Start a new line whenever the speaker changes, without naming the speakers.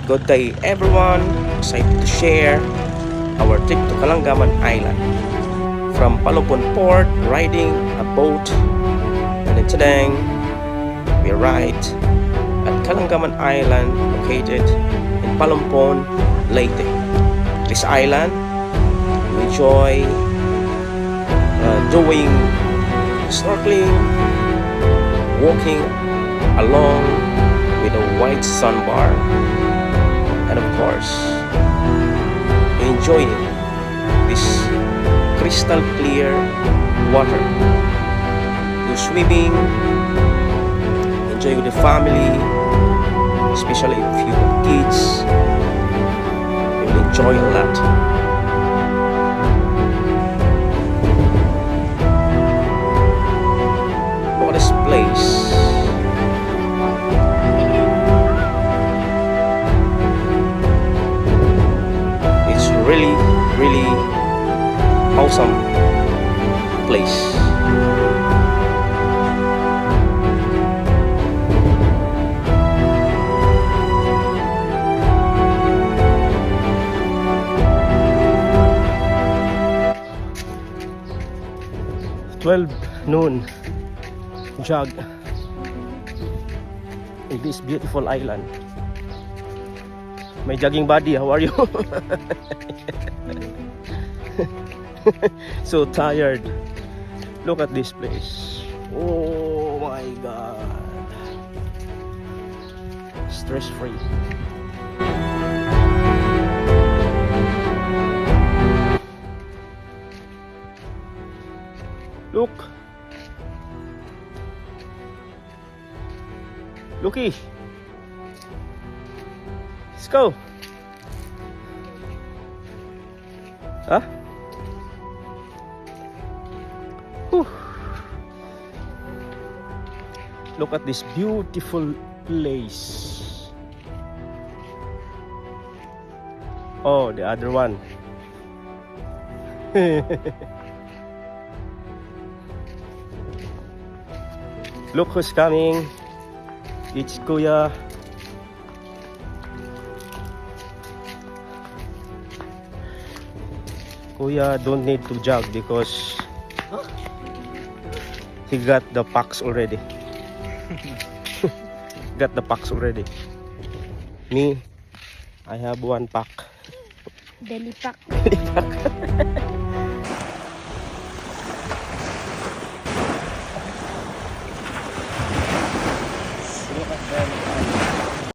Good day everyone, excited to share our trip to Kalangaman Island. From Palupon Port, riding a boat, and then today we arrived at Kalangaman Island located in Palupon, Leyte. This island, we enjoy doing snorkeling, walking along with a white sandbar, and of course enjoying this crystal clear water. Do swimming, enjoy with the family, especially if you have kids, you will enjoy a lot. Look at this place. Really awesome place. Noon jog in this beautiful island. My jogging buddy, how are you? So tired. Look at this place. Oh my god. Stress free. Look. Looky. Let's go. Huh? Whew. Look at this beautiful place. Oh, the other one. Look who's coming. It's Kuya. Kuya don't need to jog because he got the packs already. Got the packs already. Me, I have one pack.
Belly pack.
Belly pack.